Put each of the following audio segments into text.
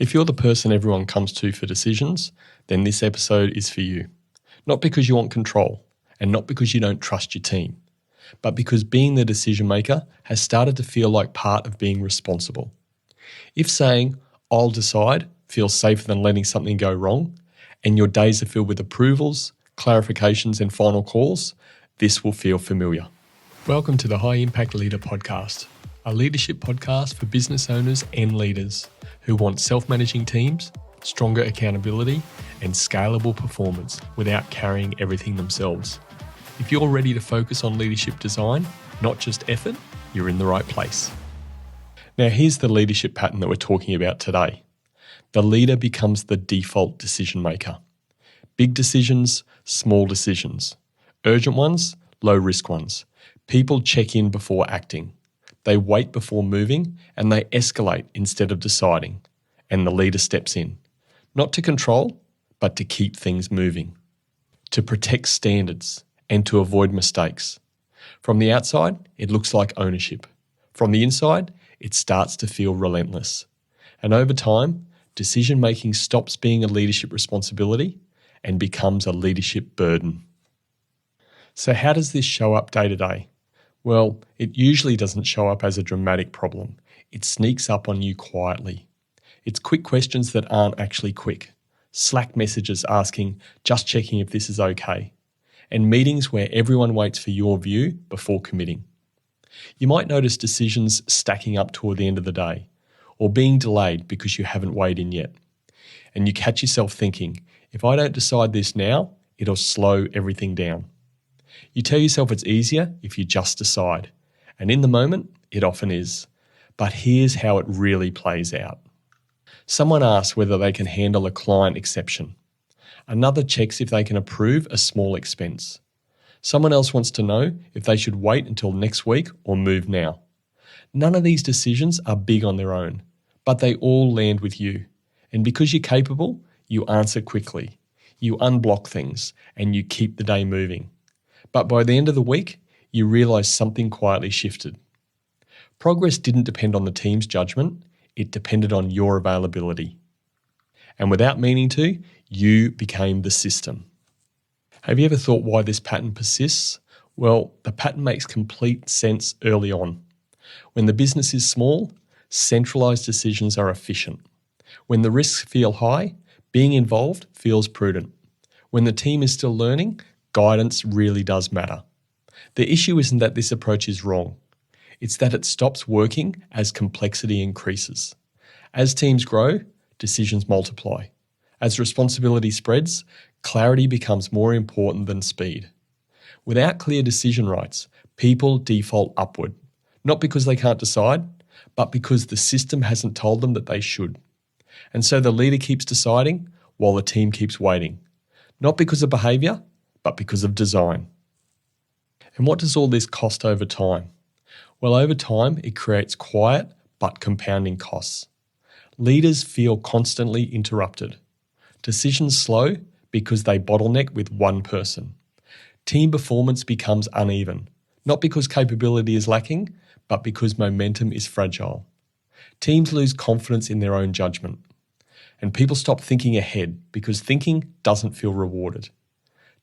If you're the person everyone comes to for decisions, then this episode is for you. Not because you want control, and not because you don't trust your team, but because being the decision maker has started to feel like part of being responsible. If saying, "I'll decide," feels safer than letting something go wrong, and your days are filled with approvals, clarifications, and final calls, this will feel familiar. Welcome to the High Impact Leader Podcast, a leadership podcast for business owners and leaders who want self-managing teams, stronger accountability, and scalable performance without carrying everything themselves. If you're ready to focus on leadership design, not just effort, you're in the right place. Now here's the leadership pattern that we're talking about today. The leader becomes the default decision maker. Big decisions, small decisions. Urgent ones, low risk ones. People check in before acting. They wait before moving, and they escalate instead of deciding. And the leader steps in, not to control, but to keep things moving, to protect standards and to avoid mistakes. From the outside, it looks like ownership. From the inside, it starts to feel relentless. And over time, decision-making stops being a leadership responsibility and becomes a leadership burden. So how does this show up day to day? Well, it usually doesn't show up as a dramatic problem. It sneaks up on you quietly. It's quick questions that aren't actually quick. Slack messages asking, just checking if this is okay. And meetings where everyone waits for your view before committing. You might notice decisions stacking up toward the end of the day, or being delayed because you haven't weighed in yet. And you catch yourself thinking, if I don't decide this now, it'll slow everything down. You tell yourself it's easier if you just decide. And in the moment, it often is. But here's how it really plays out. Someone asks whether they can handle a client exception. Another checks if they can approve a small expense. Someone else wants to know if they should wait until next week or move now. None of these decisions are big on their own, but they all land with you. And because you're capable, you answer quickly. You unblock things and you keep the day moving. But by the end of the week, you realise something quietly shifted. Progress didn't depend on the team's judgment, it depended on your availability. And without meaning to, you became the system. Have you ever thought why this pattern persists? Well, the pattern makes complete sense early on. When the business is small, centralised decisions are efficient. When the risks feel high, being involved feels prudent. When the team is still learning, guidance really does matter. The issue isn't that this approach is wrong. It's that it stops working as complexity increases. As teams grow, decisions multiply. As responsibility spreads, clarity becomes more important than speed. Without clear decision rights, people default upward, not because they can't decide, but because the system hasn't told them that they should. And so the leader keeps deciding while the team keeps waiting, not because of behaviour, but because of design. And what does all this cost over time? Well, over time, it creates quiet but compounding costs. Leaders feel constantly interrupted. Decisions slow because they bottleneck with one person. Team performance becomes uneven, not because capability is lacking, but because momentum is fragile. Teams lose confidence in their own judgment. And people stop thinking ahead because thinking doesn't feel rewarded.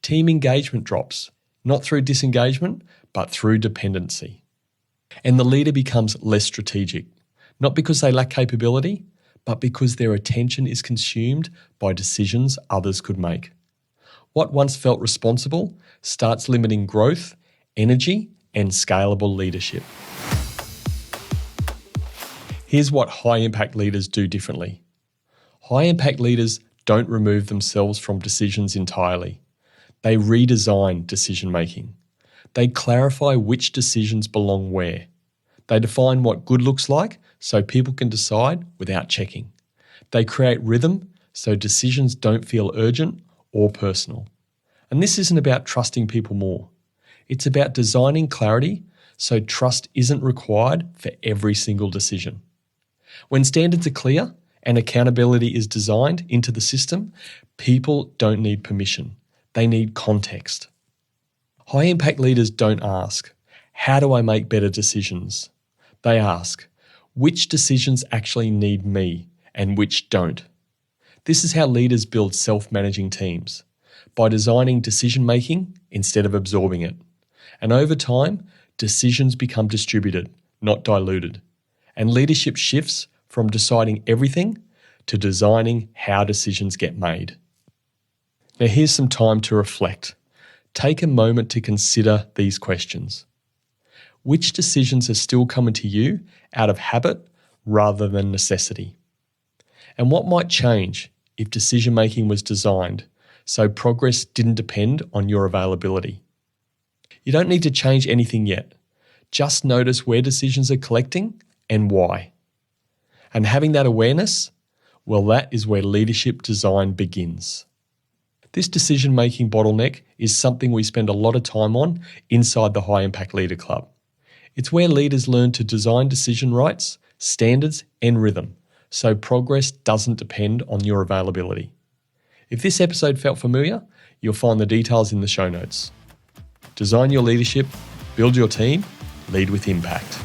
Team engagement drops, not through disengagement, but through dependency. And the leader becomes less strategic, not because they lack capability, but because their attention is consumed by decisions others could make. What once felt responsible starts limiting growth, energy, and scalable leadership. Here's what high-impact leaders do differently. High-impact leaders don't remove themselves from decisions entirely. They redesign decision-making. They clarify which decisions belong where. They define what good looks like so people can decide without checking. They create rhythm so decisions don't feel urgent or personal. And this isn't about trusting people more. It's about designing clarity so trust isn't required for every single decision. When standards are clear and accountability is designed into the system, people don't need permission. They need context. High-impact leaders don't ask, how do I make better decisions? They ask, which decisions actually need me and which don't. This is how leaders build self-managing teams, by designing decision-making instead of absorbing it. And over time, decisions become distributed, not diluted. And leadership shifts from deciding everything to designing how decisions get made. Now here's some time to reflect. Take a moment to consider these questions. Which decisions are still coming to you out of habit rather than necessity? And what might change if decision-making was designed so progress didn't depend on your availability? You don't need to change anything yet. Just notice where decisions are collecting and why. And having that awareness, well, that is where leadership design begins. This decision-making bottleneck is something we spend a lot of time on inside the High Impact Leader Club. It's where leaders learn to design decision rights, standards, and rhythm, so progress doesn't depend on your availability. If this episode felt familiar, you'll find the details in the show notes. Design your leadership, build your team, lead with impact.